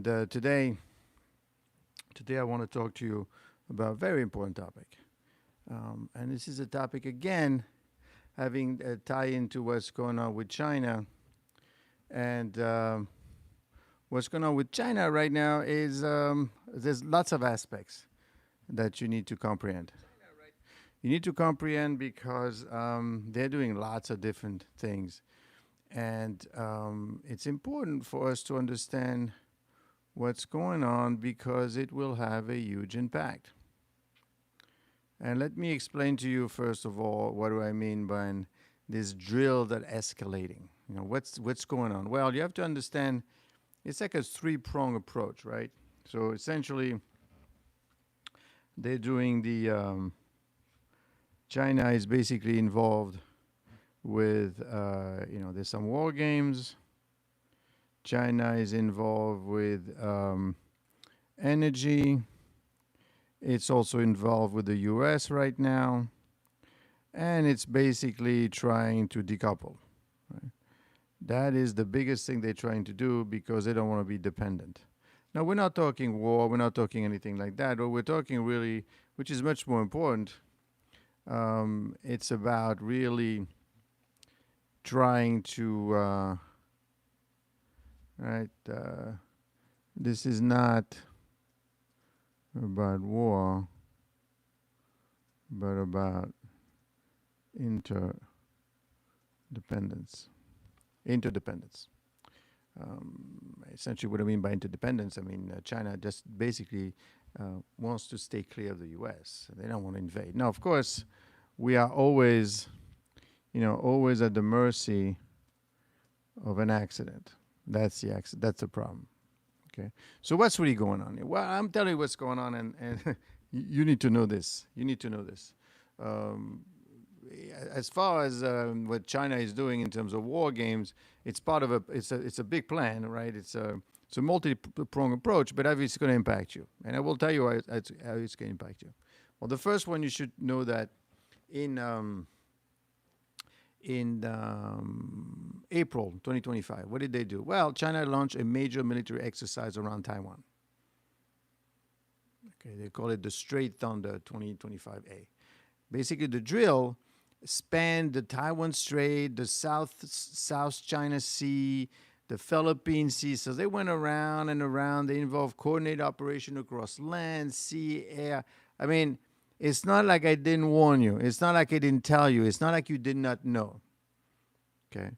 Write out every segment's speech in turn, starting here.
Today I want to talk to you about a very important topic. And this is a topic, again, having a tie into what's going on with China. And what's going on with China right now is there's lots of aspects that you need to comprehend. You need to comprehend because they're doing lots of different things. And it's important for us to understand what's going on because it will have a huge impact. And let me explain to you, first of all, what do I mean by this drill that escalating? What's going on? Well, you have to understand it's like a three-prong approach, right? So essentially, they're doing China is basically involved with, there's some war games. China is involved with energy. It's also involved with the US right now. And it's basically trying to decouple. Right? That is the biggest thing they're trying to do because they don't want to be dependent. Now, we're not talking war. We're not talking anything like that. But we're talking really, which is much more important, it's about really trying to, this is not about war, but about interdependence. Essentially, what I mean by interdependence, China just basically wants to stay clear of the U.S. They don't want to invade. Now, of course, we are always at the mercy of an accident. That's the accident. That's the problem. Okay. So what's really going on here? Well, I'm telling you what's going on, and you need to know this. You need to know this. As far as what China is doing in terms of war games, it's part of it's a big plan, right? It's a multi-pronged approach, but obviously it's going to impact you, and I will tell you how it's going to impact you. Well, the first one, you should know that in April 2025, what did they do? Well, China launched a major military exercise around Taiwan. Okay, they call it the Straight Thunder 2025A. Basically, the drill spanned the Taiwan Strait, the South China Sea, the Philippine Sea. So they went around and around. They involved coordinated operation across land, sea, air. It's not like I didn't warn you. It's not like I didn't tell you. It's not like you did not know. Okay.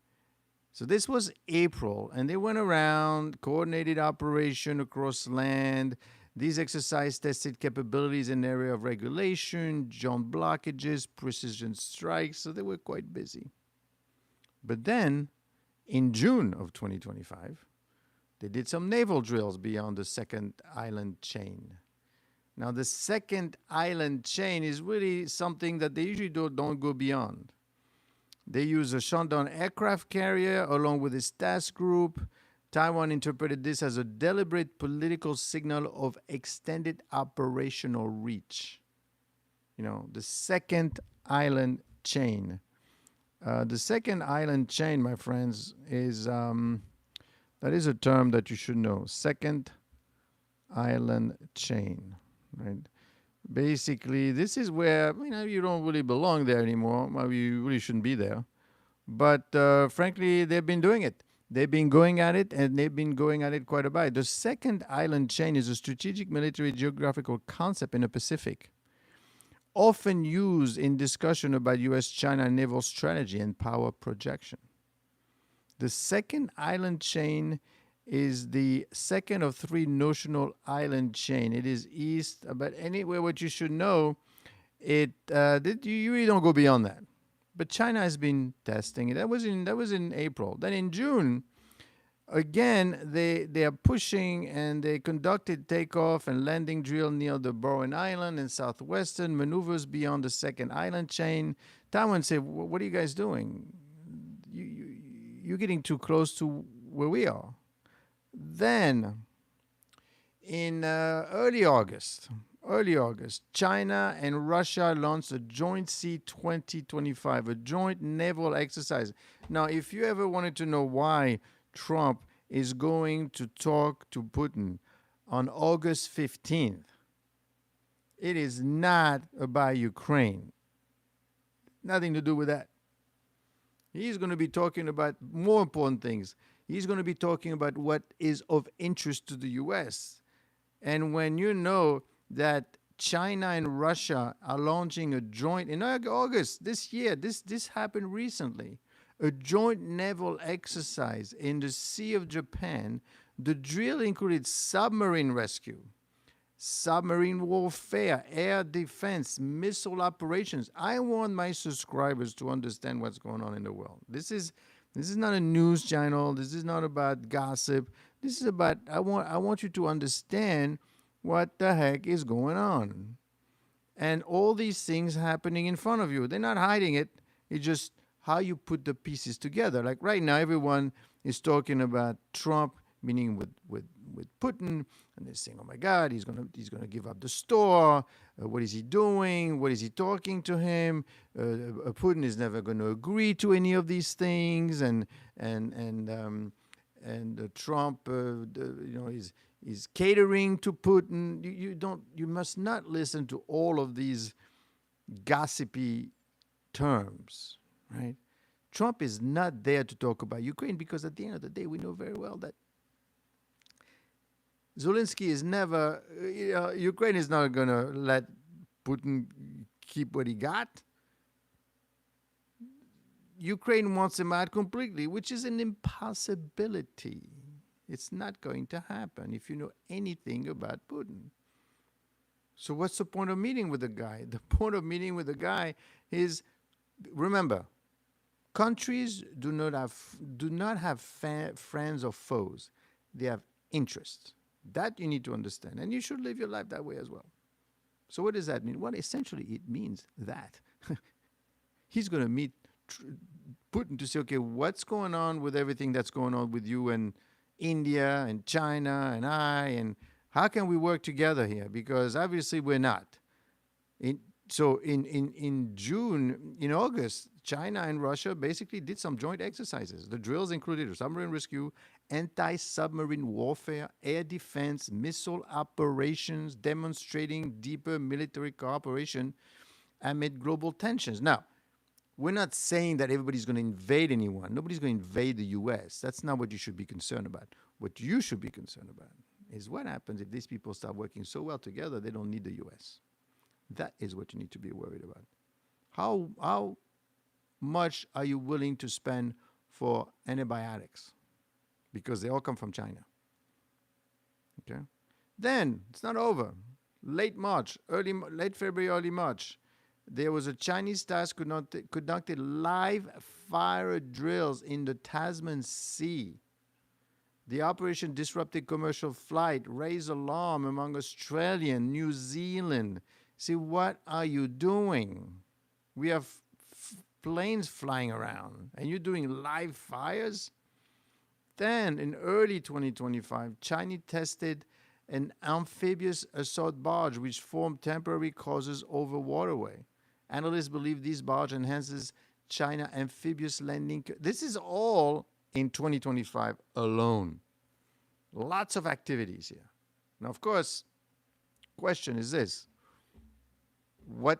So this was April, and they went around, coordinated operation across land. These exercises tested capabilities in the area of regulation, joint blockages, precision strikes, so they were quite busy. But then, in June of 2025, they did some naval drills beyond the second island chain. Now, the second island chain is really something that they usually don't go beyond. They use a Shandong aircraft carrier along with its task group. Taiwan interpreted this as a deliberate political signal of extended operational reach. The second island chain. The second island chain, my friends, is that is a term that you should know. Second island chain, right? Basically, this is where you don't really belong there anymore. Well, you really shouldn't be there. But frankly, they've been doing it. They've been going at it, and they've been going at it quite a bit. The second island chain is a strategic military geographical concept in the Pacific, often used in discussion about U.S.-China naval strategy and power projection. The second island chain is the second of three notional island chain. It is east, but anywhere what you should know, you really don't go beyond that. But China has been testing it. That was in April. Then in June, again, they are pushing, and they conducted takeoff and landing drill near the Bowen Island and southwestern maneuvers beyond the second island chain. Taiwan said, "What are you guys doing? You're getting too close to where we are." Then, in early August, China and Russia launched a joint C-2025, a joint naval exercise. Now, if you ever wanted to know why Trump is going to talk to Putin on August 15th. It is not about Ukraine. Nothing to do with that. He's going to be talking about more important things. He's going to be talking about what is of interest to the U.S. And when you know that China and Russia are launching a joint in August this year, this happened recently, a joint naval exercise in the Sea of Japan. The drill included submarine rescue, submarine warfare, air defense, missile operations. I want my subscribers to understand what's going on in the world. This is not a news channel. This is not about gossip. This is about I want you to understand what the heck is going on. And all these things happening in front of you. They're not hiding it. It's just how you put the pieces together. Like right now, everyone is talking about Trump meeting with Putin, and they're saying, "Oh my God, he's gonna give up the store. What is he doing? What is he talking to him? Putin is never going to agree to any of these things." And Trump, is catering to Putin. You must not listen to all of these gossipy terms, right? Trump is not there to talk about Ukraine because at the end of the day, we know very well that Zelensky is never, Ukraine is not going to let Putin keep what he got. Ukraine wants him out completely, which is an impossibility. It's not going to happen if you know anything about Putin. So what's the point of meeting with the guy? The point of meeting with the guy is, remember, countries do not have friends or foes. They have interests. That you need to understand. And you should live your life that way as well. So what does that mean? Well, essentially it means that he's going to meet Putin to say, okay, what's going on with everything that's going on with you and India and China and and how can we work together here? Because obviously we're not. In June, in August, China and Russia basically did some joint exercises. The drills included submarine rescue, anti-submarine warfare, air defense, missile operations, demonstrating deeper military cooperation amid global tensions. Now, we're not saying that everybody's going to invade anyone. Nobody's going to invade the U.S. That's not what you should be concerned about. What you should be concerned about is what happens if these people start working so well together they don't need the U.S. That is what you need to be worried about. How much are you willing to spend for antibiotics? Because they all come from China. Okay? Then, it's not over. Late February, early March, there was a Chinese task conducted live fire drills in the Tasman Sea. The operation disrupted commercial flight, raised alarm among Australia, New Zealand. See, what are you doing? We have planes flying around, and you're doing live fires? Then, in early 2025, China tested an amphibious assault barge which formed temporary causes over waterway. Analysts believe this barge enhances China amphibious landing. This is all in 2025 alone. Lots of activities here. Now, of course, question is this. What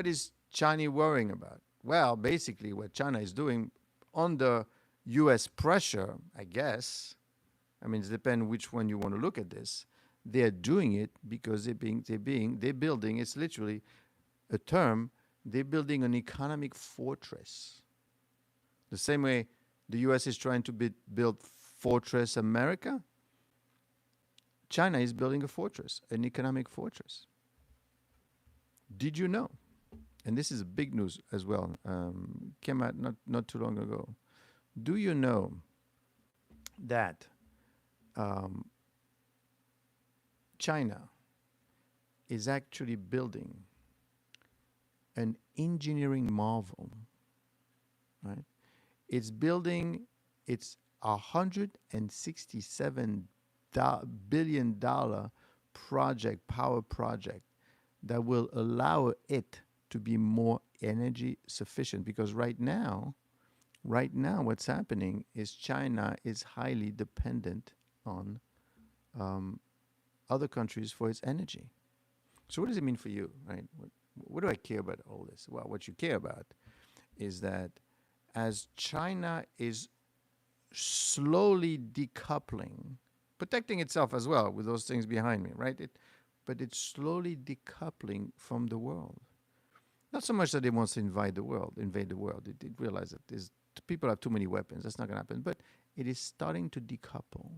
is China worrying about? Well, basically what China is doing under U.S. pressure, I guess, I mean, it depends which one you want to look at this. They're doing it because they're building, it's literally a term, they're building an economic fortress. The same way the U.S. is trying to build Fortress America, China is building a fortress, an economic fortress. Did you know? And this is big news as well. Came out not too long ago. Do you know that China is actually building an engineering marvel, right? It's building its $167 billion power project that will allow it to be more energy sufficient. Because right now, right now what's happening is China is highly dependent on um, other countries for its energy. So what does it mean for you, right? What do I care about all this? Well, what you care about is that as China is slowly decoupling, protecting itself as well with those things behind me, right? But it's slowly decoupling from the world. Not so much that it wants to invade the world. It realizes that people have too many weapons. That's not going to happen. But it is starting to decouple.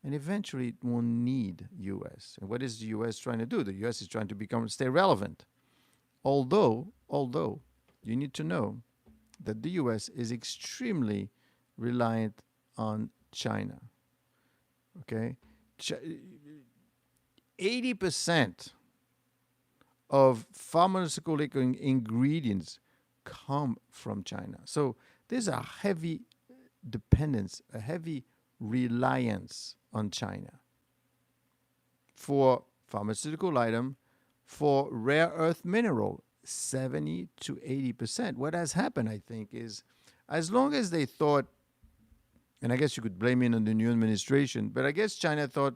And eventually it won't need U.S. And what is the U.S. trying to do? The U.S. is trying to stay relevant. Although you need to know that the U.S. is extremely reliant on China. Okay? 80% of pharmaceutical ingredients come from China. So there's a heavy dependence, a heavy reliance on China for pharmaceutical item, for rare earth mineral, 70 to 80%. What has happened, I think, is as long as they thought, and I guess you could blame it on the new administration, but I guess China thought,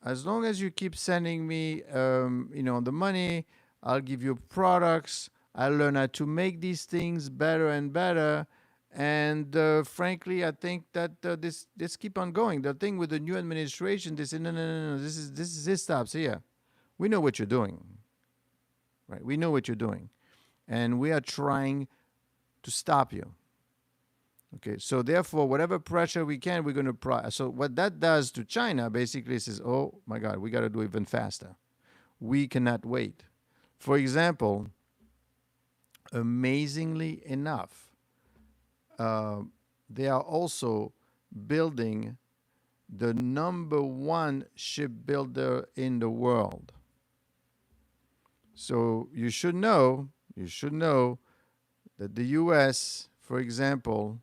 as long as you keep sending me, the money, I'll give you products. I'll learn how to make these things better and better. And frankly, I think that this keep on going. The thing with the new administration, they say, no. This stops here. We know what you're doing, right? We know what you're doing, and we are trying to stop you. Okay, so therefore, whatever pressure we can, we're going to apply. So what that does to China basically says, oh my God, we got to do even faster. We cannot wait. For example, amazingly enough, they are also building the number one shipbuilder in the world. So you should know that the U.S., for example,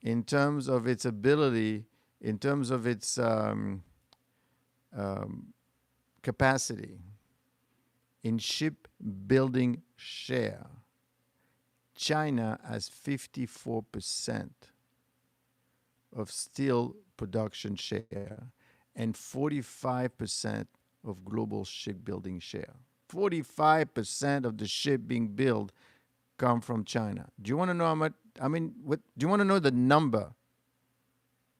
in terms of its ability, in terms of its capacity, in shipbuilding share, China has 54% of steel production share and 45% of global shipbuilding share. 45% of the ship being built come from China. Do you want to know how much? Do you want to know the number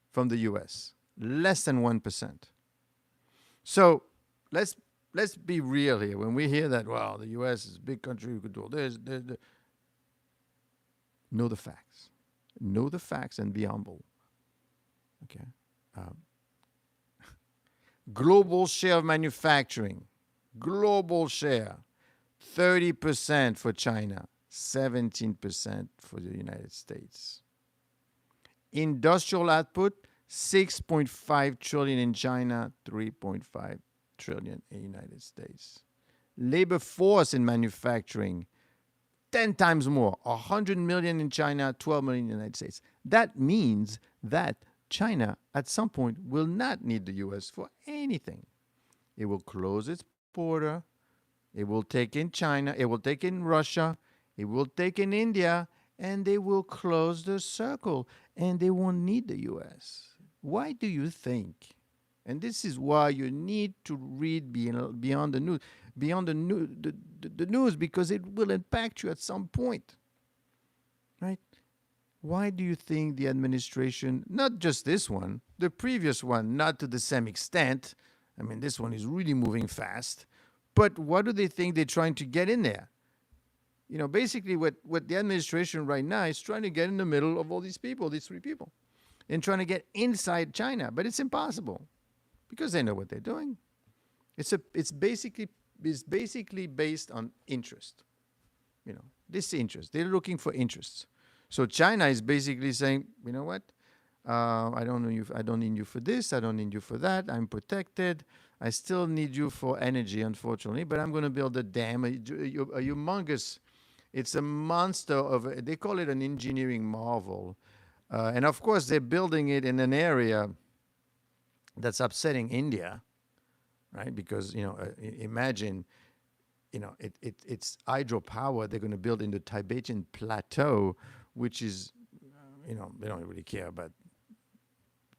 from the U.S.? Less than 1%. So let's be real here. When we hear that, well, the U.S. is a big country, we could do all this. Know the facts. Know the facts and be humble. Okay. Global share of manufacturing. Global share. 30% for China. 17% for the United States. Industrial output, 6.5 trillion in China, 3.5 trillion in the United States. Labor force in manufacturing, 10 times more, 100 million in China, 12 million in the United States. That means that China at some point will not need the U.S. for anything. It will close its border. It will take in China. It will take in Russia. It will take in India, and they will close the circle, and they won't need the U.S. Why do you think? And this is why you need to read beyond the news, the news, because it will impact you at some point, right? Why do you think the administration, not just this one, the previous one, not to the same extent, this one is really moving fast, but what do they think they're trying to get in there? Basically what the administration right now is trying to get in the middle of all these people, these three people, and trying to get inside China. But it's impossible because they know what they're doing. It's basically based on interest. This interest. They're looking for interests. So China is basically saying, you know what? I don't need you. I don't need you for this. I don't need you for that. I'm protected. I still need you for energy, unfortunately. But I'm going to build a dam, a humongous. It's a monster they call it an engineering marvel. And of course, they're building it in an area that's upsetting India, right? Because, imagine, it's hydropower they're going to build in the Tibetan plateau, which is they don't really care about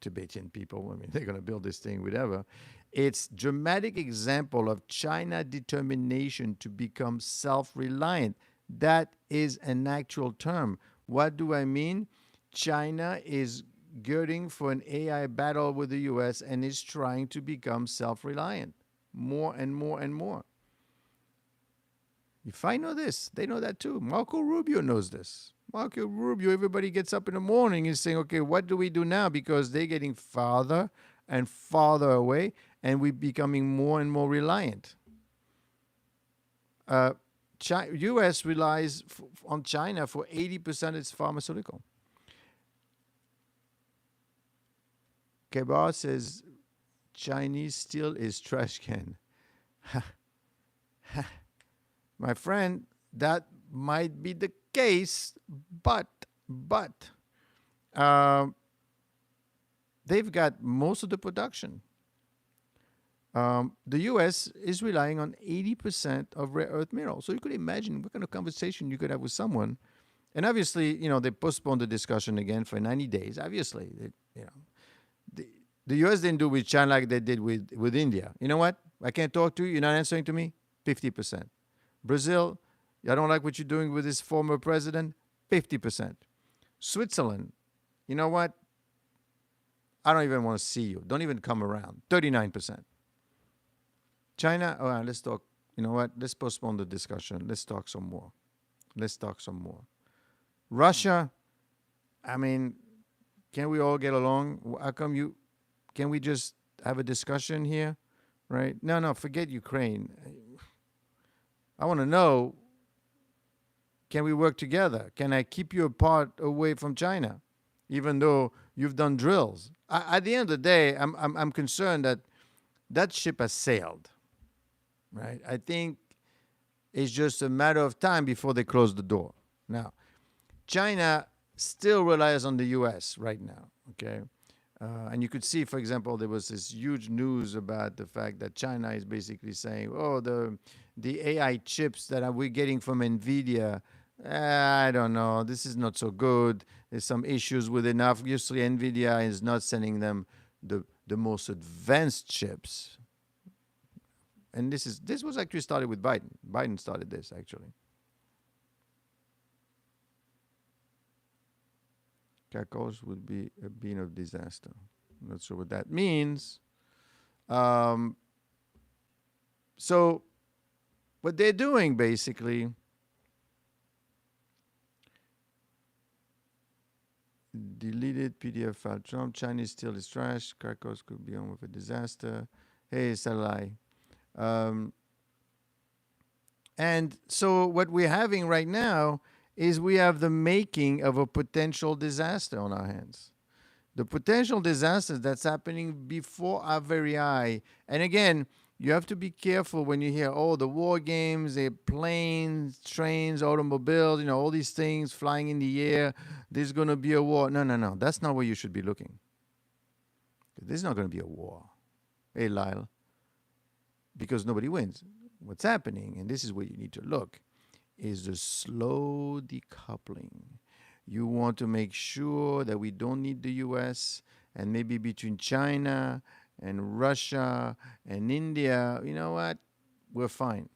Tibetan people. I mean, they're going to build this thing, whatever. It's dramatic example of China determination to become self-reliant. That is an actual term. What do I mean? China is girding for an AI battle with the US and is trying to become self-reliant more and more and more. If I know this, they know that too. Marco Rubio knows this. Marco Rubio, everybody gets up in the morning and saying, okay, what do we do now? Because they're getting farther and farther away, and we're becoming more and more reliant. U.S. relies on China for 80% of its pharmaceutical. Kebar says, Chinese steel is trash can. My friend, that might be the case, but they've got most of the production. The U.S. is relying on 80% of rare earth minerals. So you could imagine what kind of conversation you could have with someone. And obviously, they postponed the discussion again for 90 days. Obviously, the U.S. didn't do with China like they did with India. You know what? I can't talk to you. You're not answering to me? 50%. Brazil, I don't like what you're doing with this former president, 50%. Switzerland, you know what? I don't even want to see you. Don't even come around, 39%. China, all right, let's talk. You know what? Let's postpone the discussion. Let's talk some more. Russia, I mean, can we all get along? How come can we just have a discussion here, right? No, forget Ukraine. I want to know, can we work together? Can I keep you apart away from China, even though you've done drills? At the end of the day, I'm concerned that ship has sailed, right? I think it's just a matter of time before they close the door. Now, China still relies on the U.S. right now, okay? And you could see, for example, there was this huge news about the fact that China is basically saying, oh, the AI chips that we're getting from NVIDIA, I don't know, this is not so good. There's some issues with it. Obviously, NVIDIA is not sending them the most advanced chips. And this was actually started with Biden. Biden started this, actually. Cacos would be a bean of disaster. I'm not sure what that means. So what they're doing basically, deleted PDF file. Trump, Chinese steel is trash. Cacos could be on with a disaster. Hey, Salai. And so what we're having right now is we have the making of a potential disaster on our hands. The potential disaster that's happening before our very eye. And again, you have to be careful when you hear, oh, the war games, the planes, trains, automobiles, all these things flying in the air. There's going to be a war. No. That's not where you should be looking. There's not going to be a war. Hey, Lyle. Because nobody wins. What's happening, and this is where you need to look, is the slow decoupling. You want to make sure that we don't need the U.S. and maybe between China and Russia and India, you know what? We're fine.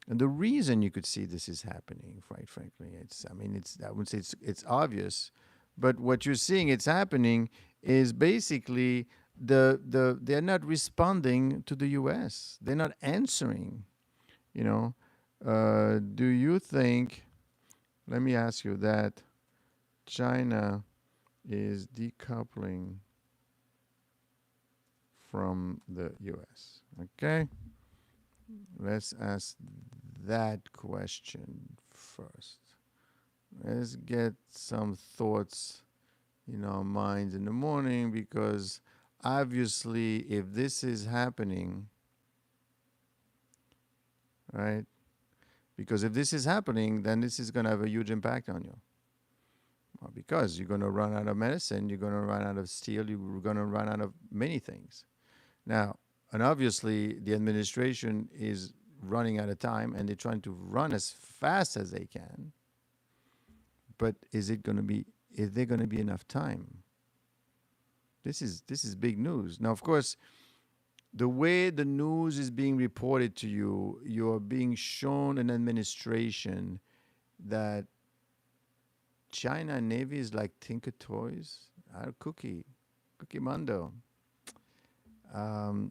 And the reason you could see this is happening, quite frankly, I wouldn't say it's obvious, but what you're seeing it's happening is basically they're not responding to the U.S. They're not answering, do you think, let me ask you that, China is decoupling from the U.S.? Okay? Let's ask that question first. Let's get some thoughts in our minds in the morning, because obviously if this is happening, right? Because if this is happening, then this is going to have a huge impact on you. Well, because you're going to run out of medicine, you're going to run out of steel, you're going to run out of many things. Now, and obviously the administration is running out of time and they're trying to run as fast as they can. But is it going to be is there going to be enough time? This is big news. Now, of course, the way the news is being reported to you, you're being shown an administration that China Navy is like Tinker Toys, Cookie Mondo. How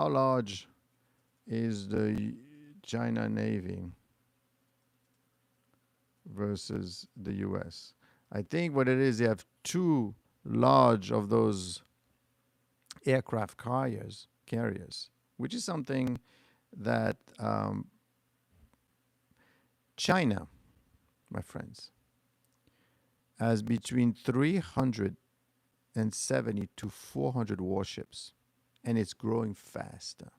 large is the China Navy versus the U.S.? I think what it is, they have two large of those aircraft carriers, which is something that China, my friends, has between 370 to 400 warships, and it's growing faster.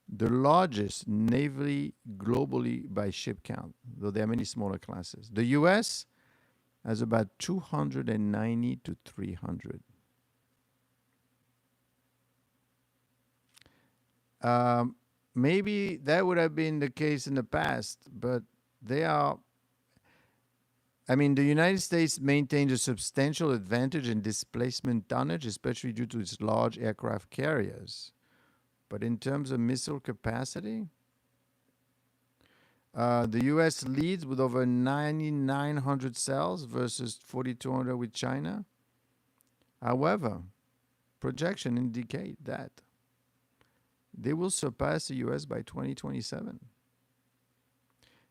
The largest navy globally by ship count, though there are many smaller classes. The U.S. has about 290 to 300. Maybe that would have been the case in the past, but the United States maintains a substantial advantage in displacement tonnage, especially due to its large aircraft carriers. But in terms of missile capacity, the U.S. leads with over 9,900 cells versus 4,200 with China. However, projections indicate that they will surpass the U.S. by 2027.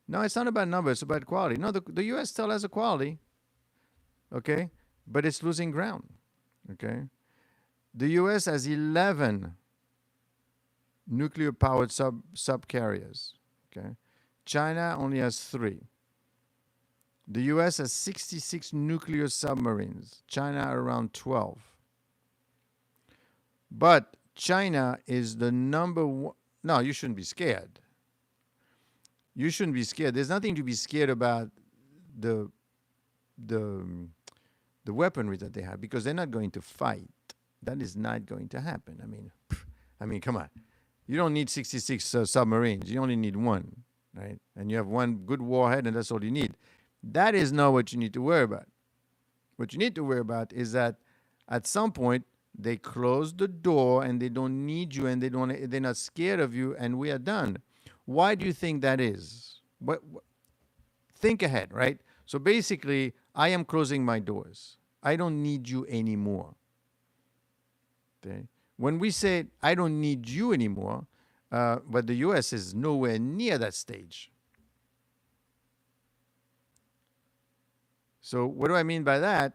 No, it's not about numbers, it's about quality. No, the U.S. still has a quality, okay? But it's losing ground, okay? The U.S. has 11 nuclear-powered subcarriers, okay? China only has 3. The U.S. has 66 nuclear submarines. China around 12. But China is the number one. No, you shouldn't be scared. You shouldn't be scared. There's nothing to be scared about the weaponry that they have, because they're not going to fight. That is not going to happen. I mean, come on. You don't need 66 submarines. You only need 1, right? And you have 1 good warhead, and that's all you need. That is not what you need to worry about. What you need to worry about is that at some point they close the door and they don't need you, and they're not scared of you, and we are done. Why do you think that is? Think ahead, right? So basically, I am closing my doors. I don't need you anymore. Okay? When we say I don't need you anymore, but the U.S. is nowhere near that stage. So what do I mean by that?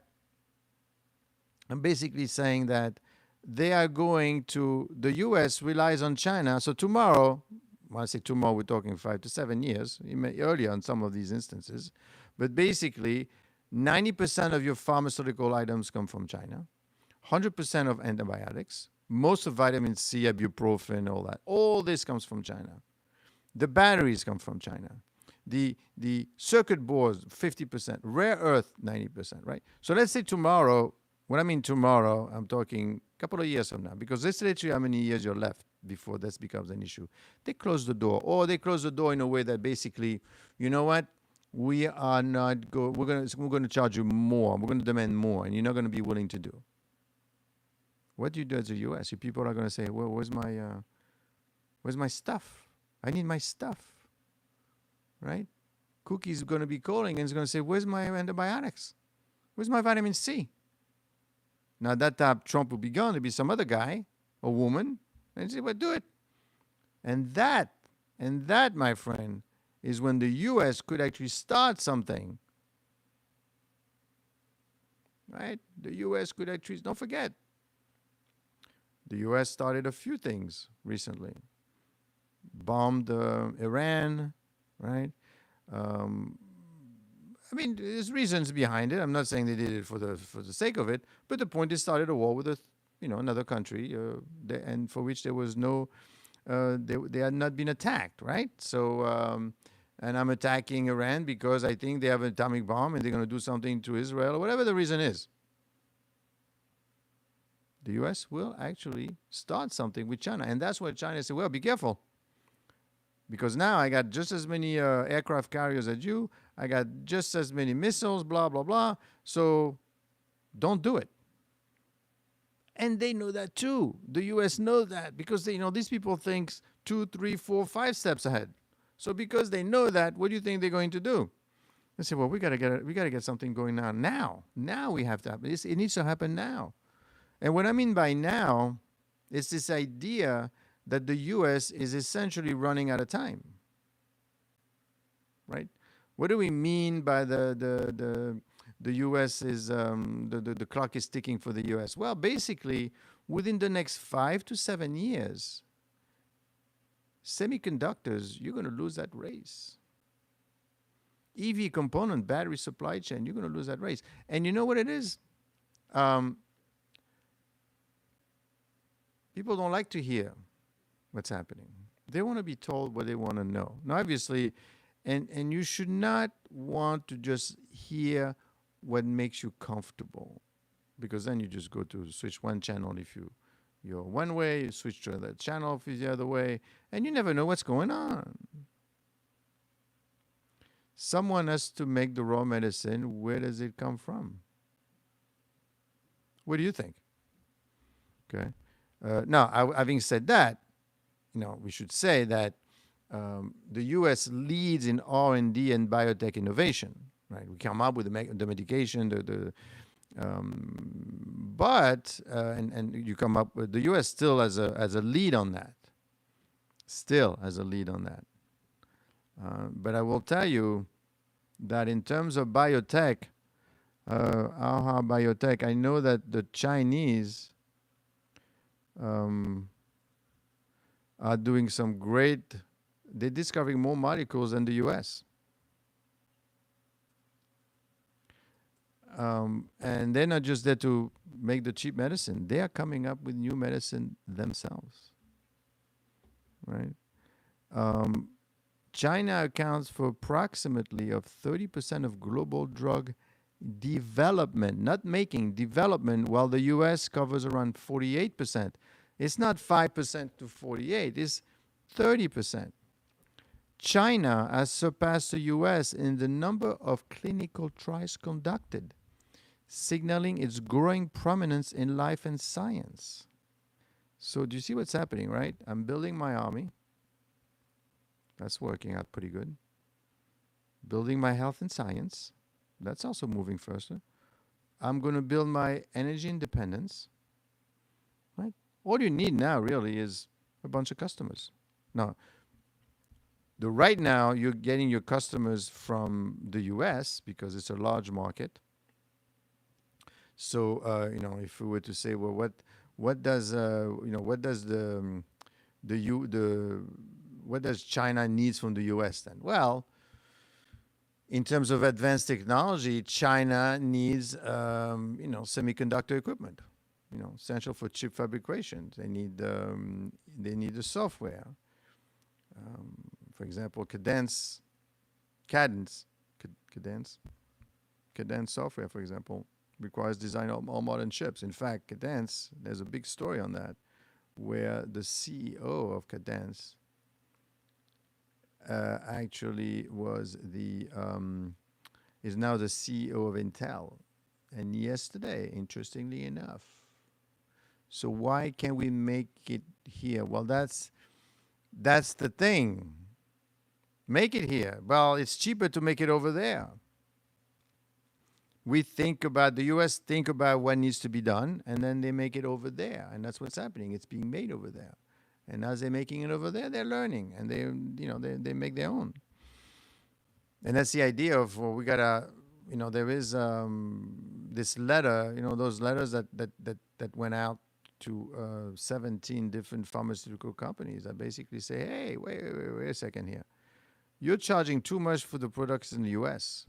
I'm basically saying that they are going to, the U.S. relies on China. So tomorrow, when I say tomorrow, we're talking 5 to 7 years, earlier on some of these instances. But basically, 90% of your pharmaceutical items come from China, 100% of antibiotics, most of vitamin C, ibuprofen, all that. All this comes from China. The batteries come from China. The circuit boards, 50%. Rare earth, 90%, right? So let's say tomorrow, when I mean tomorrow, I'm talking a couple of years from now, because let's literally how many years you're left before this becomes an issue. They close the door, or they close the door in a way that basically, you know what? We are not we're going to charge you more. We're going to demand more, and you're not going to be willing to do. What do you do as the U.S.? Your people are going to say, well, where's my stuff? I need my stuff, right? Cookie's going to be calling and is going to say, where's my antibiotics? Where's my vitamin C? Now, at that time, Trump will be gone. There'll be some other guy or woman, and say, well, do it. And that, my friend, is when the U.S. could actually start something, right? The U.S. could actually, don't forget, the U.S. started a few things recently. Bombed Iran, right? There's reasons behind it. I'm not saying they did it for the sake of it, but the point is, started a war with another country, and for which there was no, they had not been attacked, right? So, and I'm attacking Iran because I think they have an atomic bomb and they're going to do something to Israel, or whatever the reason is. The U.S. will actually start something with China, and that's why China said, well, be careful. because now I got just as many aircraft carriers as you. I got just as many missiles, blah, blah, blah. So don't do it. And they know that too. The U.S. know that because these people think 2, 3, 4, 5 steps ahead. So because they know that, what do you think they're going to do? They say, well, we got to get something going on now. Now we have to happen. It needs to happen now. And what I mean by now is this idea that the U.S. is essentially running out of time, right? What do we mean by the U.S. is the clock is ticking for the U.S.? Well, basically, within the next 5 to 7 years, semiconductors, you're going to lose that race. EV component, battery supply chain, you're going to lose that race. And you know what it is? People don't like to hear what's happening. They want to be told what they want to know. Now, obviously, and you should not want to just hear what makes you comfortable, because then you just go to switch one channel if you're one way, you switch to another channel if you're the other way, and you never know what's going on. Someone has to make the raw medicine. Where does it come from? What do you think? Okay. Now, having said that, we should say that the U.S. leads in R&D and biotech innovation. Right, we come up with the medication, but you come up with the U.S. still as a lead on that. Still as a lead on that. But I will tell you that in terms of biotech, biotech, I know that the Chinese are doing some great. They're discovering more molecules than the U.S. And they're not just there to make the cheap medicine. They are coming up with new medicine themselves, right? China accounts for approximately of 30% of global drug development, not making, development, while the U.S. covers around 48%. It's not 5% to 48, it's 30%. China has surpassed the U.S. in the number of clinical trials conducted, signaling its growing prominence in life and science. So do you see what's happening, right? I'm building my army. That's working out pretty good. Building my health and science. That's also moving faster. I'm going to build my energy independence. Right? All you need now really is a bunch of customers. Now, right now you're getting your customers from the U.S. because it's a large market. So if we were to say, well, what does China needs from the U.S. then? Well, in terms of advanced technology, China needs semiconductor equipment, essential for chip fabrication. They need the software. For example, Cadence software, for example, requires design of all modern chips. In fact, Cadence, there's a big story on that, where the CEO of Cadence actually is now the CEO of Intel. And yesterday, interestingly enough. So why can't we make it here? Well, that's the thing. Make it here. Well, it's cheaper to make it over there. We think about, the U.S. think about what needs to be done, and then they make it over there. And that's what's happening. It's being made over there. And as they're making it over there, they're learning, and they make their own. And that's the idea of, well, we gotta, there is this letter, those letters that went out to 17 different pharmaceutical companies that basically say, hey, wait a second here. You're charging too much for the products in the U.S.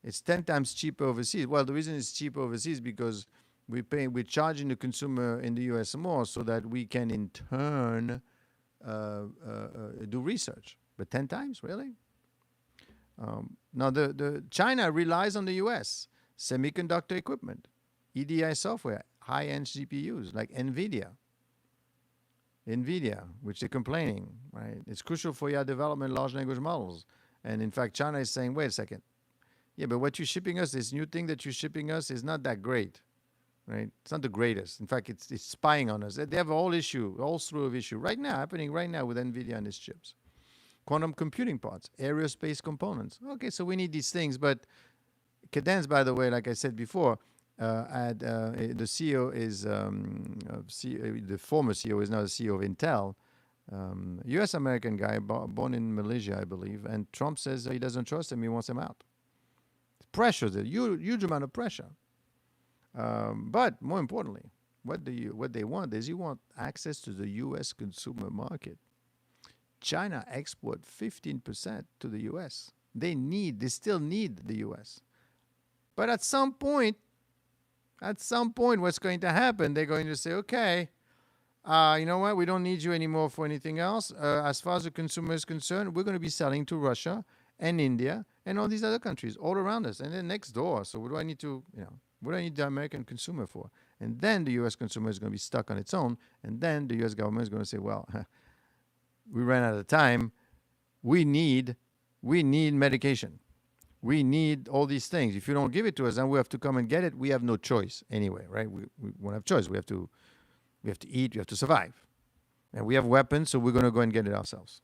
It's 10 times cheaper overseas. Well, the reason it's cheaper overseas is because we're charging the consumer in the U.S. more so that we can in turn do research. But 10 times, really? Now, the China relies on the U.S. semiconductor equipment, EDI software, high-end GPUs like NVIDIA. NVIDIA, which they're complaining, right? It's crucial for your development large language models. And in fact, China is saying, wait a second. Yeah, but what you're shipping us, this new thing that you're shipping us is not that great, right? It's not the greatest. In fact, it's spying on us. They have a whole slew of issue right now, happening right now with NVIDIA and its chips. Quantum computing parts, aerospace components. Okay, so we need these things, but Cadence, by the way, like I said before, the CEO is the former CEO is now the CEO of Intel, U.S. American guy, born in Malaysia, I believe, and Trump says he doesn't trust him; he wants him out. Pressure, the huge amount of pressure. But more importantly, what they want is you want access to the U.S. consumer market. China export 15% to the U.S. They still need the U.S. But at some point, what's going to happen? They're going to say, okay, you know what? We don't need you anymore for anything else. As far as the consumer is concerned, we're going to be selling to Russia and India and all these other countries all around us, and then next door. So what do I need the American consumer for? And then the U.S. consumer is going to be stuck on its own, and then the U.S. government is going to say, well, we ran out of time. We need medication. We need all these things. If you don't give it to us, then we have to come and get it. We have no choice anyway, right? We won't have choice. We have to eat. We have to survive, and we have weapons, so we're going to go and get it ourselves,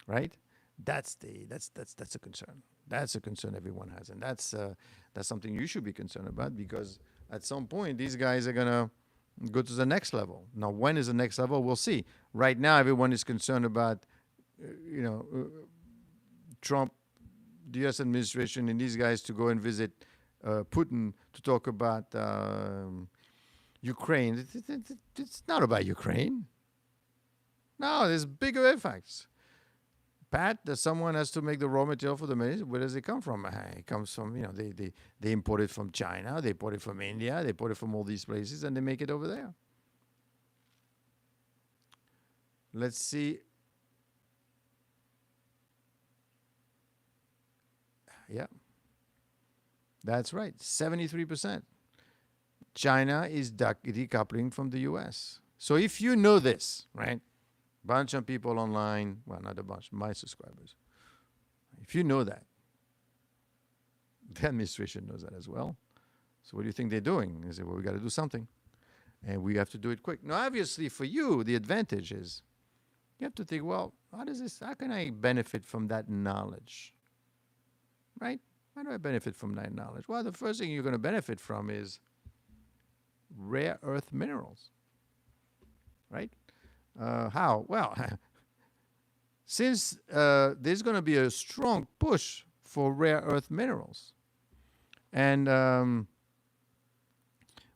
right? That's a concern. That's a concern everyone has, and that's something you should be concerned about, because at some point these guys are going to go to the next level. Now, when is the next level? We'll see. Right now, everyone is concerned about, Trump, the U.S. administration, and these guys to go and visit Putin to talk about Ukraine. It's not about Ukraine. No, there's bigger effects. Pat, that someone has to make the raw material for the medicine. Where does it come from? It comes from, they import it from China, they import it from India, they import it from all these places, and they make it over there. Let's see. Yeah, that's right. 73%. China is decoupling from the U.S. So if you know this, right? Bunch of people online, well, not a bunch, my subscribers. If you know that, the administration knows that as well. So what do you think they're doing? They say, well, we got to do something, and we have to do it quick. Now, obviously, for you, the advantage is you have to think, well, how can I benefit from that knowledge? Right? How do I benefit from that knowledge? Well, the first thing you're going to benefit from is rare earth minerals. Right? How? Well, since there's going to be a strong push for rare earth minerals, and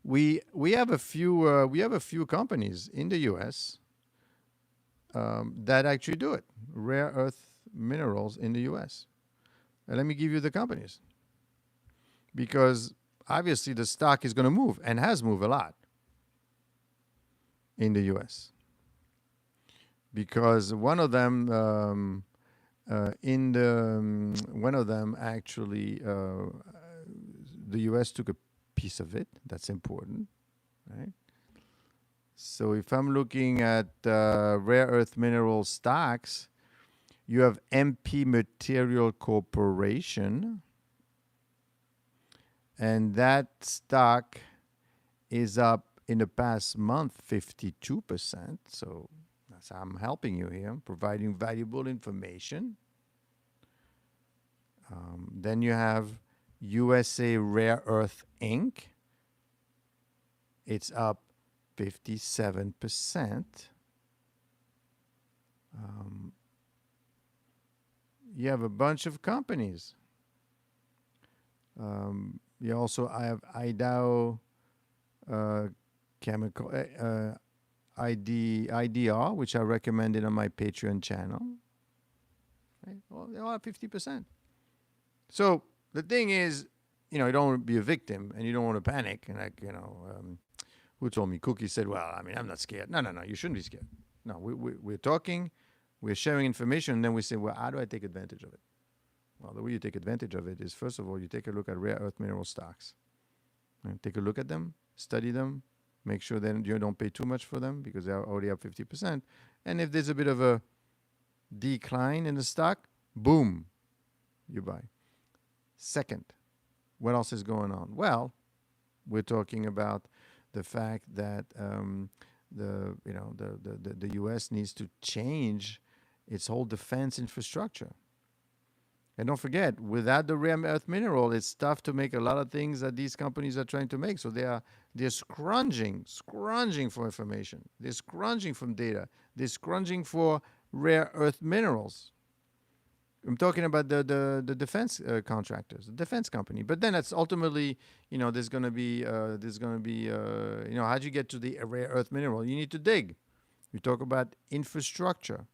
we have a few companies in the U.S. That actually do it. Rare earth minerals in the U.S. And let me give you the companies, because obviously the stock is going to move and has moved a lot in the U.S. Because one of them actually the U.S. took a piece of it. That's important, right? So if I'm looking at rare earth mineral stocks, you have MP Material Corporation, and that stock is up in the past month 52%. So I'm helping you here, providing valuable information. Then you have USA Rare Earth Inc. It's up 57%. You have a bunch of companies. You also have IDOW Chemical, IDR, which I recommended on my Patreon channel. Right? Well, they all have 50%. So the thing is, you don't want to be a victim, and you don't want to panic. And who told me? Cookie said, well, I'm not scared. No, you shouldn't be scared. No, we're talking, we're sharing information, and then we say, well, how do I take advantage of it? Well, the way you take advantage of it is, first of all, you take a look at rare earth mineral stocks. Right? Take a look at them, study them, Make sure that you don't pay too much for them because they're already up 50%. And if there's a bit of a decline in the stock, boom, you buy. Second, what else is going on? Well, we're talking about the fact that the U.S. needs to change its whole defense infrastructure. And don't forget, without the rare earth mineral, it's tough to make a lot of things that these companies are trying to make. So they're scrounging for information. They're scrounging for data. They're scrounging for rare earth minerals. I'm talking about the defense contractors, the defense company. But then that's ultimately, there's going to be, how'd you get to the rare earth mineral? You need to dig. You talk about infrastructure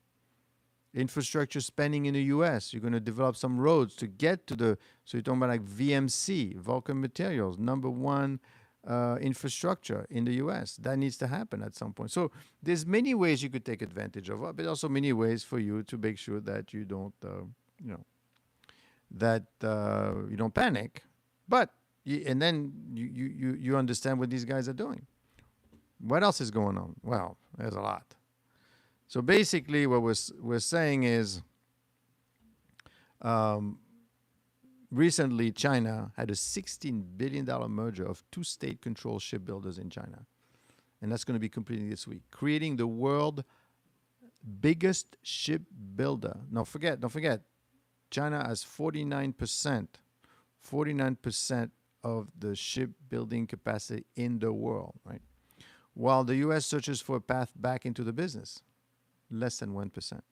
spending in the U.S. You're going to develop some roads to get to so you're talking about like VMC, Vulcan Materials, number one infrastructure in the U.S. That needs to happen at some point. So there's many ways you could take advantage of it, but also many ways for you to make sure that you don't, you don't panic. But and then you understand what these guys are doing. What else is going on? Well, there's a lot. So basically, what we're saying is, recently China had a $16 billion merger of two state-controlled shipbuilders in China, and that's going to be completing this week, creating the world's biggest shipbuilder. Don't forget, China has 49% of the shipbuilding capacity in the world, right? While the U.S. searches for a path back into the business. Less than 1%.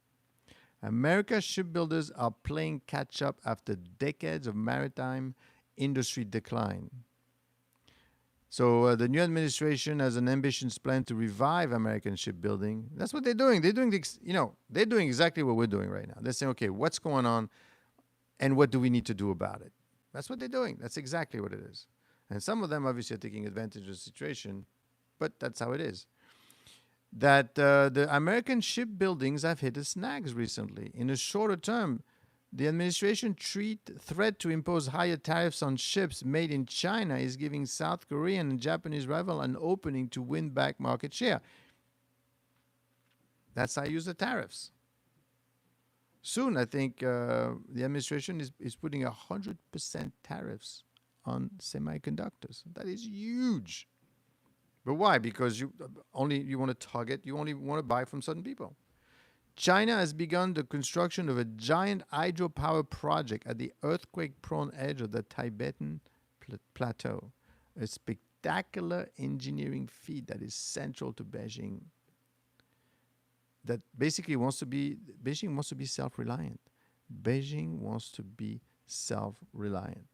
America's shipbuilders are playing catch-up after decades of maritime industry decline. So the new administration has an ambitious plan to revive American shipbuilding. That's what they're doing. They're doing exactly what we're doing right now. They're saying, okay, what's going on, and what do we need to do about it? That's what they're doing. That's exactly what it is. And some of them obviously are taking advantage of the situation, but that's how it is. That the American shipbuildings have hit a snags recently. In a shorter term, the administration threat to impose higher tariffs on ships made in China is giving South Korean and Japanese rival an opening to win back market share. That's how I use the tariffs. Soon, I think the administration is putting 100% tariffs on semiconductors. That is huge. But why? Because you want to target, you only want to buy from certain people. China has begun the construction of a giant hydropower project at the earthquake-prone edge of the Tibetan Plateau, a spectacular engineering feat that is central to Beijing. That basically Beijing wants to be self-reliant. Beijing wants to be self-reliant.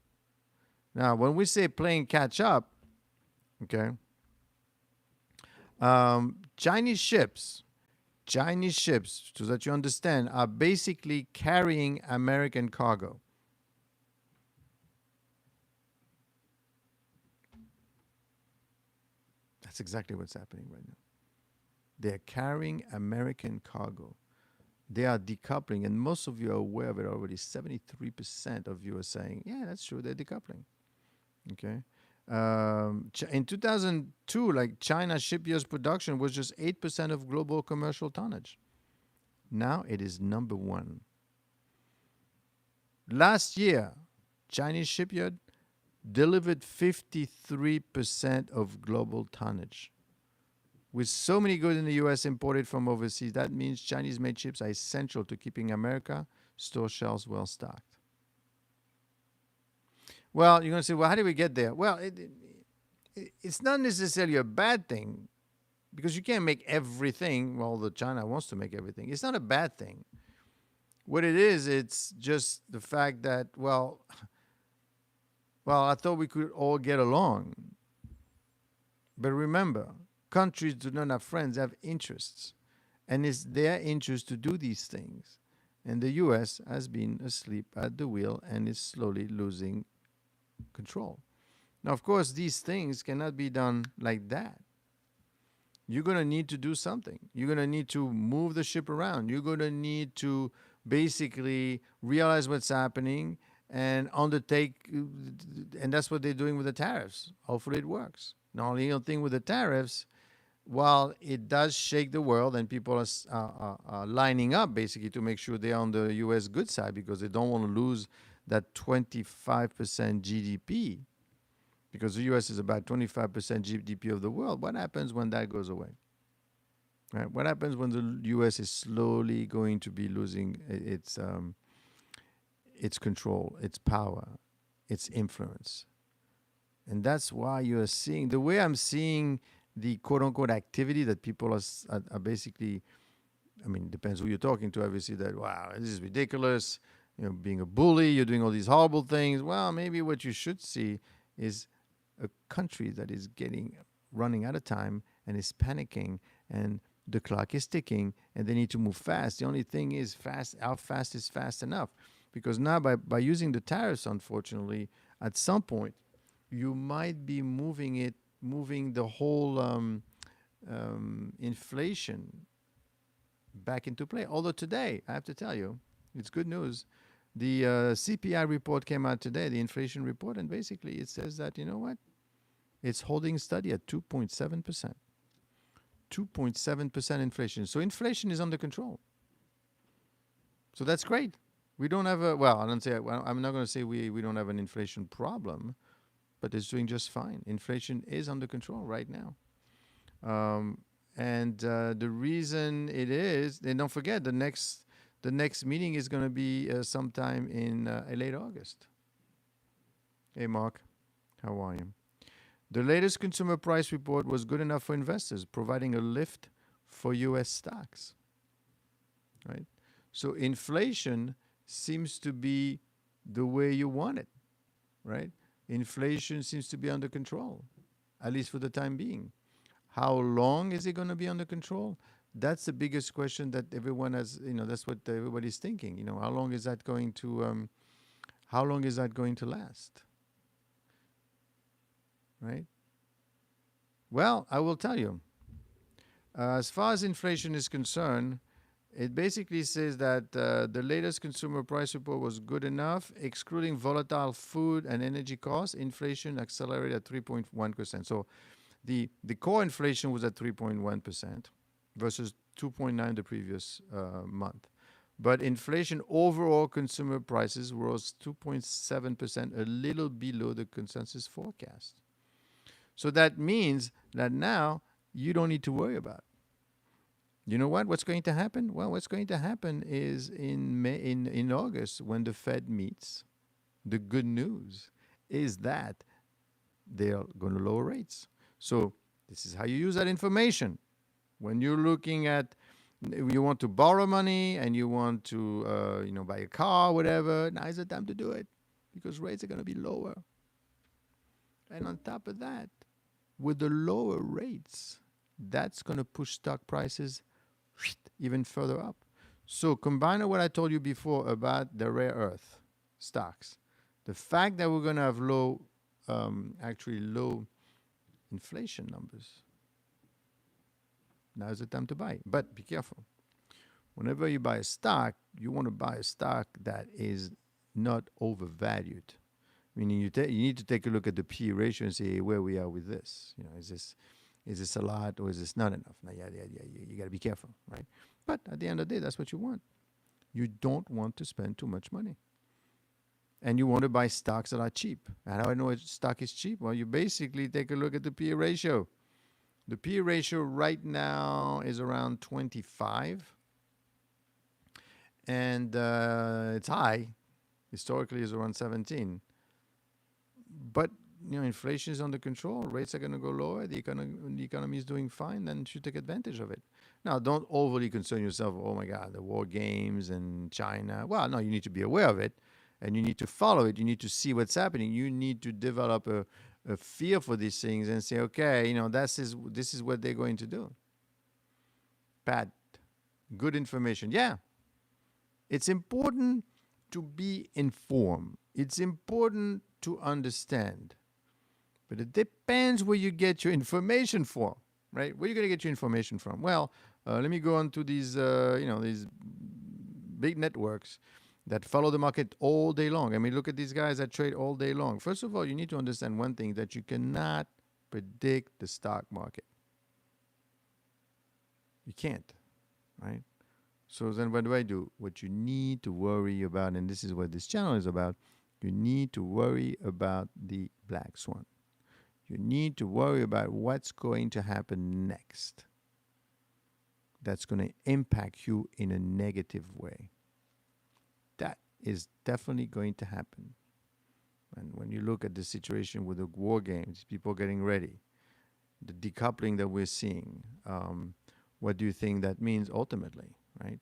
Now, when we say playing catch-up, okay, Chinese ships, so that you understand, are basically carrying American cargo. That's exactly what's happening right now. They're carrying American cargo. They are decoupling, and most of you are aware of it already. 73% of you are saying, yeah, that's true, they're decoupling. Okay. In 2002, like China's shipyards production was just 8% of global commercial tonnage. Now it is number one. Last year, Chinese shipyard delivered 53% of global tonnage. With so many goods in the U.S. imported from overseas, that means Chinese-made ships are essential to keeping America store shelves well stocked. Well, you're going to say, well, how did we get there? Well, it's not necessarily a bad thing because you can't make everything. Well, China wants to make everything. It's not a bad thing. What it is, it's just the fact that, well, I thought we could all get along. But remember, countries do not have friends, they have interests. And it's their interest to do these things. And the U.S. has been asleep at the wheel and is slowly losing control. Now, of course, these things cannot be done like that. You're going to need to do something. You're going to need to move the ship around. You're going to need to basically realize what's happening and undertake, and that's what they're doing with the tariffs. Hopefully it works. Now, the only thing with the tariffs, while it does shake the world and people are, are lining up basically to make sure they're on the U.S. good side because they don't want to lose that 25% GDP, because the U.S. is about 25% GDP of the world. What happens when that goes away? Right? What happens when the U.S. is slowly going to be losing its control, its power, its influence? And that's why you are seeing the way I'm seeing the quote unquote activity that people are basically, I mean, depends who you're talking to, obviously, that, wow, this is ridiculous. You know, being a bully, you're doing all these horrible things. Well, maybe what you should see is a country that is running out of time and is panicking, and the clock is ticking and they need to move fast. The only thing is how fast is fast enough? Because now by using the tariffs, unfortunately, at some point, you might be moving the whole inflation back into play. Although today, I have to tell you, it's good news. The CPI report came out today, the inflation report, and basically it says that, you know what? It's holding steady at 2.7%. 2.7% inflation. So inflation is under control. So that's great. We don't have I'm not going to say we don't have an inflation problem, but it's doing just fine. Inflation is under control right now. And the reason it is, and don't forget, the next meeting is going to be sometime in late August. Hey, Mark, how are you? The latest consumer price report was good enough for investors, providing a lift for U.S. stocks. Right? So inflation seems to be the way you want it, right? Inflation seems to be under control, at least for the time being. How long is it going to be under control? That's the biggest question that everyone has. That's what everybody's thinking. How long is that going to last? Right? Well, I will tell you. As far as inflation is concerned, it basically says that the latest consumer price report was good enough, excluding volatile food and energy costs. Inflation accelerated at 3.1%. So the core inflation was at 3.1% versus 2.9% the previous month. But inflation overall consumer prices rose 2.7%, a little below the consensus forecast. So that means that now you don't need to worry about it. You know what? What's going to happen? Well, what's going to happen is in August, when the Fed meets, the good news is that they are going to lower rates. So this is how you use that information. When you're looking at, you want to borrow money and you want to buy a car, whatever, now is the time to do it because rates are going to be lower. And on top of that, with the lower rates, that's going to push stock prices even further up. So combine what I told you before about the rare earth stocks, the fact that we're going to have low inflation numbers. Now is the time to buy. But be careful. Whenever you buy a stock, you want to buy a stock that is not overvalued. Meaning you need to take a look at the P/E ratio and say where we are with this. Is this a lot or is this not enough? Now, you got to be careful, right? But at the end of the day, that's what you want. You don't want to spend too much money. And you want to buy stocks that are cheap. And how do I know a stock is cheap? Well, you basically take a look at the P/E ratio. The P/E ratio right now is around 25. And it's high. Historically, it's around 17. But inflation is under control. Rates are going to go lower. The economy is doing fine. Then you should take advantage of it. Now, don't overly concern yourself. Oh my God, the war games and China. Well, no, you need to be aware of it, and you need to follow it. You need to see what's happening. You need to develop a feel for these things and say, okay, this is what they're going to do. Pat, good information. Yeah, it's important to be informed. It's important to understand. But it depends where you get your information from, right? Where are you going to get your information from? Well, let me go on to these big networks that follow the market all day long. I mean, look at these guys that trade all day long. First of all, you need to understand one thing, that you cannot predict the stock market. You can't, right? So then what do? What you need to worry about, and this is what this channel is about, you need to worry about the black swan. You need to worry about what's going to happen next. That's going to impact you in a negative way. That is definitely going to happen. And when you look at the situation with the war games, people getting ready, the decoupling that we're seeing, what do you think that means ultimately, right?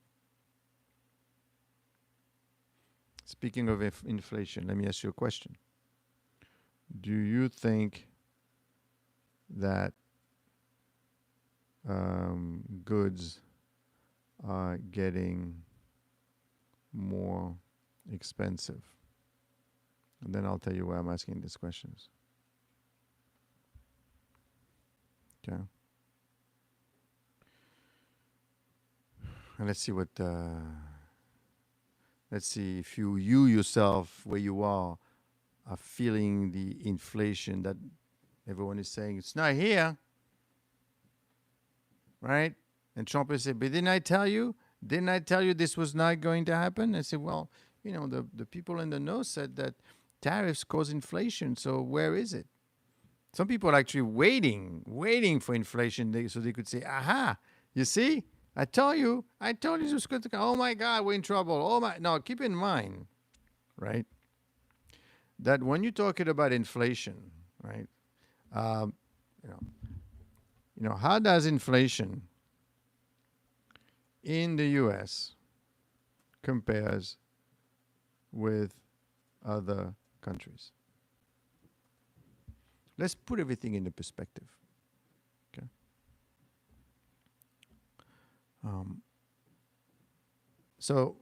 Speaking of inflation, let me ask you a question. Do you think that goods are getting more expensive? And then I'll tell you why I'm asking these questions. Okay. And let's see what, let's see if you yourself, where you are feeling the inflation that everyone is saying, it's not here, right? And Trump will say, but didn't I tell you? Didn't I tell you this was not going to happen? I said, well, you know, the people in the know said that tariffs cause inflation, so where is it? Some people are actually waiting for inflation so they could say, aha, you see? I told you this was going to come. Oh my God, we're in trouble. Oh my, now keep in mind, right, that when you're talking about inflation, right, you know, how does inflation in the U.S. compares with other countries? Let's put everything into perspective. Okay. So,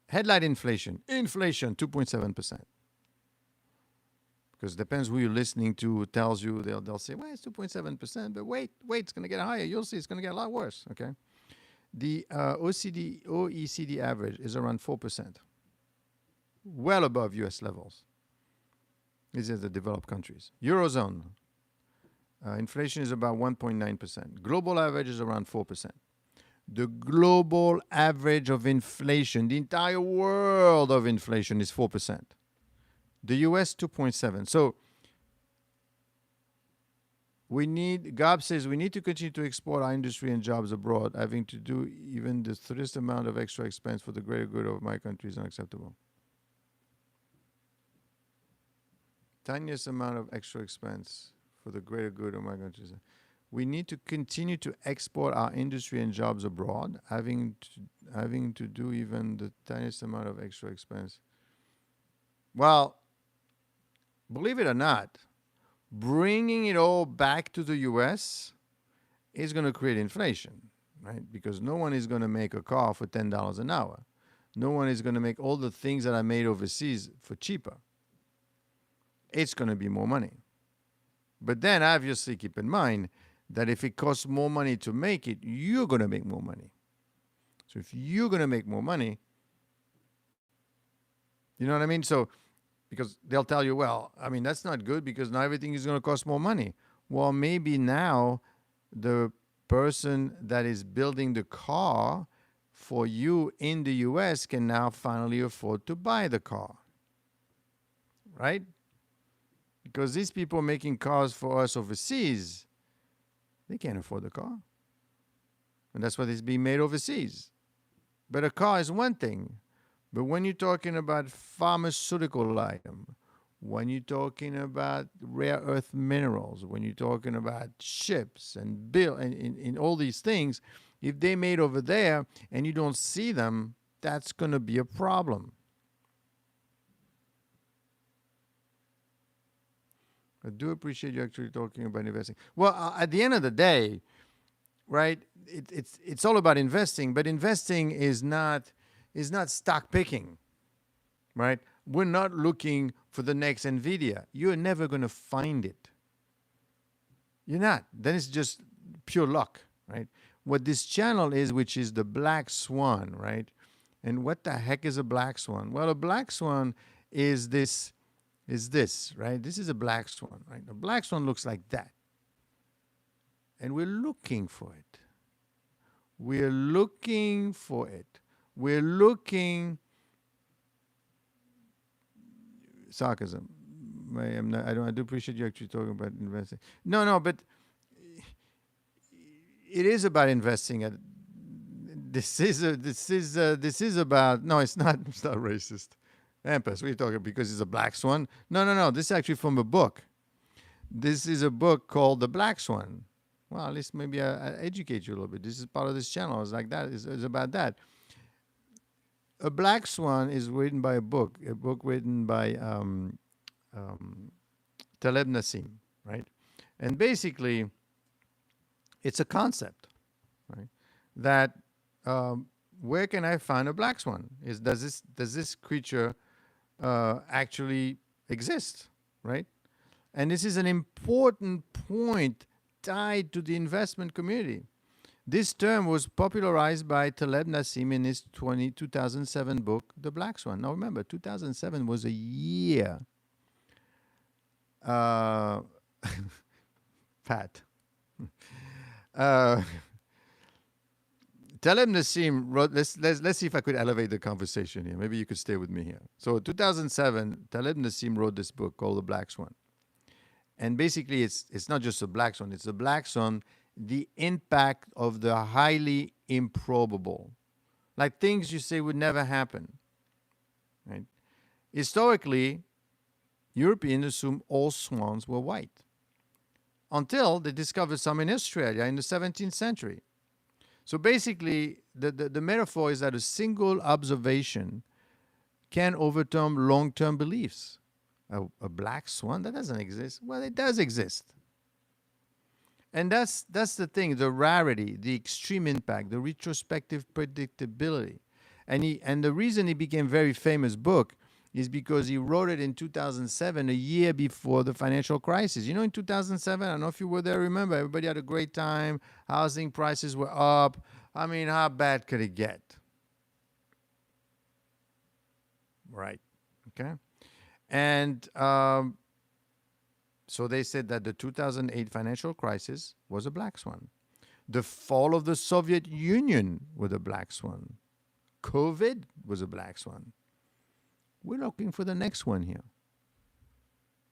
headline inflation 2.7%. Because it depends who you're listening to, tells you, they'll say, well, it's 2.7%, but wait, it's going to get higher. You'll see it's going to get a lot worse, okay? The OECD average is around 4%, well above US levels. These are the developed countries. Eurozone, inflation is about 1.9%. Global average is around 4%. The global average of inflation, the entire world of inflation is 4%. The US 2.7. So Gob says we need to continue to export our industry and jobs abroad. Having to do even the slightest amount of extra expense for the greater good of my country is unacceptable. Tiniest amount of extra expense for the greater good of my country. We need to continue to export our industry and jobs abroad. Having to do even the tiniest amount of extra expense. Well, believe it or not, bringing it all back to the U.S. is going to create inflation, right? Because no one is going to make a car for $10 an hour. No one is going to make all the things that are made overseas for cheaper. It's going to be more money. But then obviously keep in mind that if it costs more money to make it, you're going to make more money. So if you're going to make more money, you know what I mean? So, because they'll tell you, well, I mean, that's not good because now everything is going to cost more money. Well, maybe now the person that is building the car for you in the U.S. can now finally afford to buy the car, right? Because these people making cars for us overseas, they can't afford the car. And that's what is being made overseas. But a car is one thing. But when you're talking about pharmaceutical item, when you're talking about rare earth minerals, when you're talking about ships and in all these things, if they made over there and you don't see them, that's going to be a problem. I do appreciate you actually talking about investing. Well, at the end of the day, right, it's all about investing, but investing is not stock picking, right? We're not looking for the next NVIDIA. You're never going to find it. You're not. Then it's just pure luck, right? What this channel is, which is the black swan, right? And what the heck is a black swan? Well, a black swan is this, right? This is a black swan, right? A black swan looks like that. and we're looking for it. We're looking for it. We're looking. Sarcasm. I do appreciate you actually talking about investing. No, but it is about investing. This is about. No, it's not. It's not racist. Ampus, what are you talking? Because it's a black swan? No. This is actually from a book. This is a book called The Black Swan. Well, at least maybe I educate you a little bit. This is part of this channel. It's like that. It's about that. A Black Swan is written by a book written by Taleb Nassim, right? And basically, it's a concept, right? That where can I find a black swan? Does this creature actually exist, right? And this is an important point tied to the investment community. This term was popularized by Taleb Nassim in his 2007 book, The Black Swan. Now remember, 2007 was a year. Pat. Taleb Nassim wrote, let's see if I could elevate the conversation here. Maybe you could stay with me here. So 2007, Taleb Nassim wrote this book called The Black Swan. And basically, it's not just a black swan. It's a black swan, the impact of the highly improbable. Like things you say would never happen. Right? Historically, Europeans assumed all swans were white until they discovered some in Australia in the 17th century. So basically, the metaphor is that a single observation can overturn long-term beliefs. A black swan, that doesn't exist. Well, it does exist. And that's the thing, the rarity, the extreme impact, the retrospective predictability. And the reason he became very famous book is because he wrote it in 2007, a year before the financial crisis. You know, in 2007, I don't know if you were there, remember, everybody had a great time, housing prices were up. I mean, how bad could it get? Right, okay? And so they said that the 2008 financial crisis was a black swan. The fall of the Soviet Union was a black swan. COVID was a black swan. We're looking for the next one here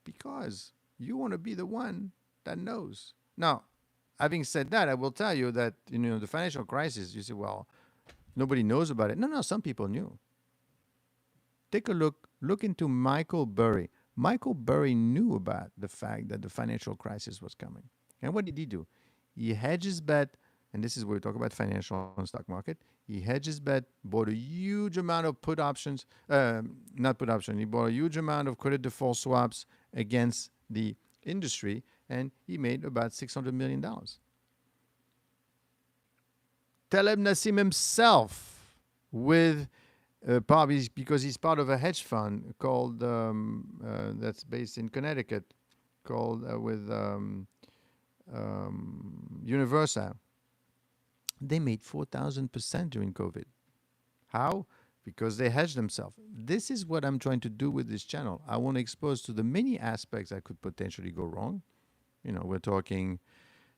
because you want to be the one that knows. Now, having said that, I will tell you that, the financial crisis, you say, well, nobody knows about it. No, some people knew. Take a look into Michael Burry. Michael Burry knew about the fact that the financial crisis was coming. And what did he do? He hedged his bet, and this is where we talk about financial and stock market. He hedged his bet, bought a huge amount of put options, not put option, he bought a huge amount of credit default swaps against the industry, and he made about $600 million. Taleb Nassim himself, with probably because he's part of a hedge fund called that's based in Connecticut, called with Universal. They made 4,000% during COVID. How? Because they hedged themselves. This is what I'm trying to do with this channel. I want to expose to the many aspects that could potentially go wrong. We're talking,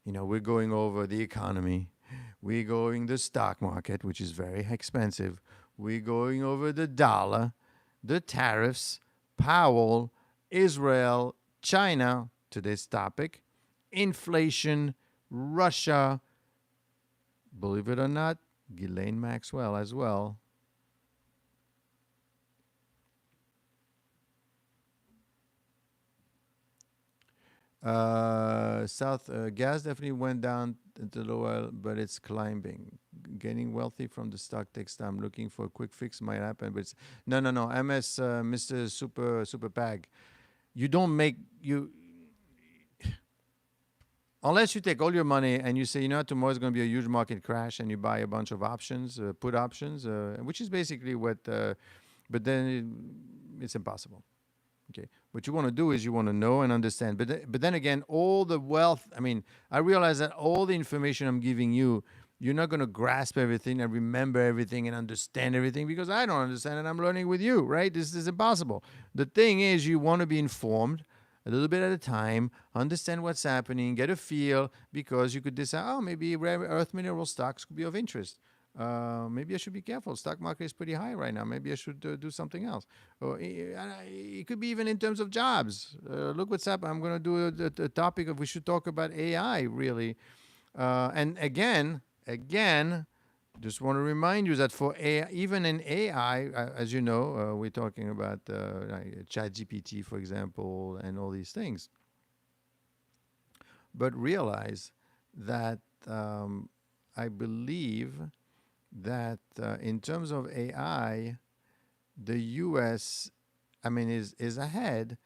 we're going over the economy. We're going the stock market, which is very expensive. We're going over the dollar, the tariffs, Powell, Israel, China, today's topic, inflation, Russia, believe it or not, Ghislaine Maxwell as well. South gas definitely went down to the oil, but it's climbing. Getting wealthy from the stock takes time. Looking for a quick fix might happen, but it's no. MS, Mr. Super Pag, you don't make unless you take all your money and you say, tomorrow's going to be a huge market crash, and you buy a bunch of options, put options, which is basically what. But then it's impossible. Okay. What you want to do is you want to know and understand. But then again, all the wealth, I realize that all the information I'm giving you, you're not going to grasp everything and remember everything and understand everything because I don't understand and I'm learning with you, right? This is impossible. The thing is, you want to be informed. a little bit at a time, understand what's happening, get a feel, because you could decide, oh, maybe rare earth mineral stocks could be of interest. Maybe I should be careful. Stock market is pretty high right now. Maybe I should do something else. Or it could be even in terms of jobs. Look what's happening. I'm going to do the topic of we should talk about AI really. And again, just want to remind you that for AI, even in AI, as you know, we're talking about like ChatGPT, for example, and all these things. But realize that I believe that in terms of AI, the U.S. is ahead,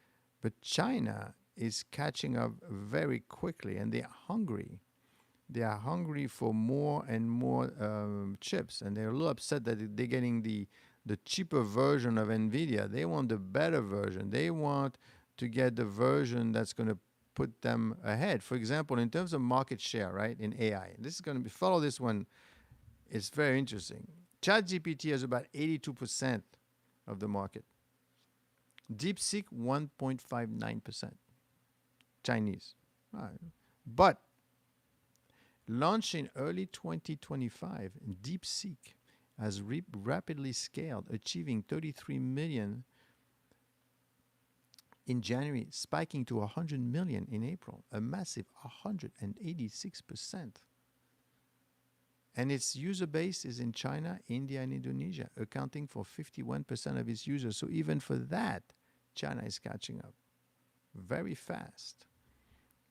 but China is catching up very quickly, and they're hungry. They are hungry for more and more chips, and they're a little upset that they're getting the cheaper version of NVIDIA. They want the better version. They want to get the version that's going to put them ahead. For example, in terms of market share, right, in AI. This is going to be, follow this one. It's very interesting. ChatGPT has about 82% of the market. DeepSeek, 1.59%. Chinese. All right. But launched in early 2025, DeepSeek has rapidly scaled, achieving 33 million in January, spiking to 100 million in April, a massive 186%. And its user base is in China, India, and Indonesia, accounting for 51% of its users. So even for that, China is catching up very fast.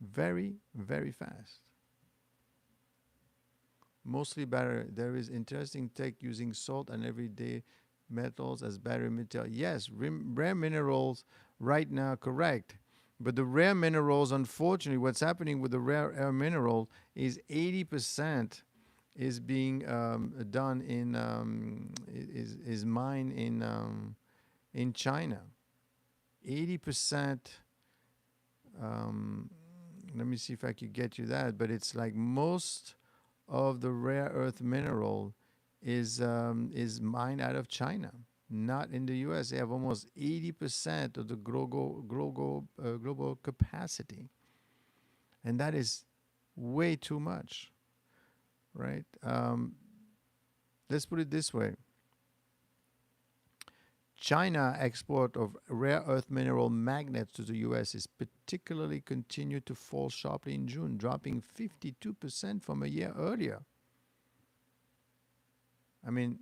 Very, very fast. Mostly battery. There is interesting tech using salt and everyday metals as battery material. Yes, rare minerals right now, correct. But the rare minerals, unfortunately, what's happening with the rare mineral is 80% is being done in is mined in China. 80%. Let me see if I could get you that. But it's like most of the rare earth mineral is mined out of China, not in the U.S. They have almost 80% of the global capacity, and that is way too much, right? Let's put it this way. China export of rare earth mineral magnets to the U.S. is particularly continued to fall sharply in June, dropping 52% from a year earlier. I mean,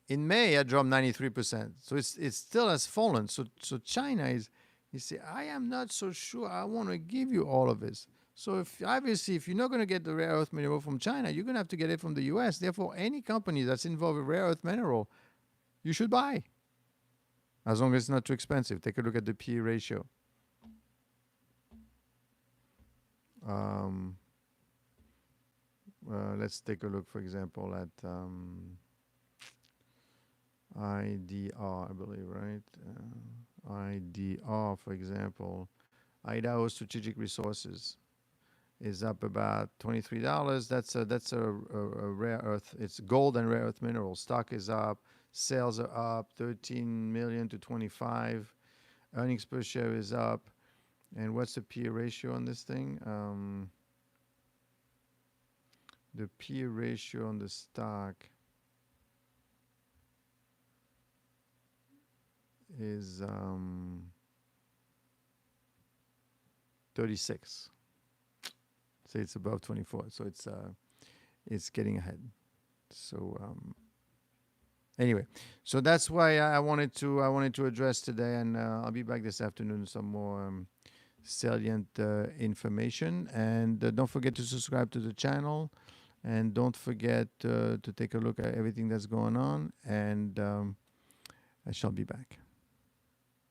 in May, it dropped 93%. So it still has fallen. So China is, you see, I am not so sure I want to give you all of this. So if you're not going to get the rare earth mineral from China, you're going to have to get it from the U.S. Therefore, any company that's involved with rare earth mineral, you should buy. As long as it's not too expensive. Take a look at the PE ratio. Let's take a look, for example, at IDR, I believe, right? IDR, for example. Idaho Strategic Resources is up about $23. That's a rare earth. It's gold and rare earth minerals. Stock is up. Sales are up 13 million to 25. Earnings per share is up. And what's the PE ratio on this thing? The PE ratio on the stock is 36. So it's above 24. So it's getting ahead. So anyway, so that's why I wanted to address today, and I'll be back this afternoon with some more salient information. And don't forget to subscribe to the channel, and don't forget to take a look at everything that's going on. And I shall be back.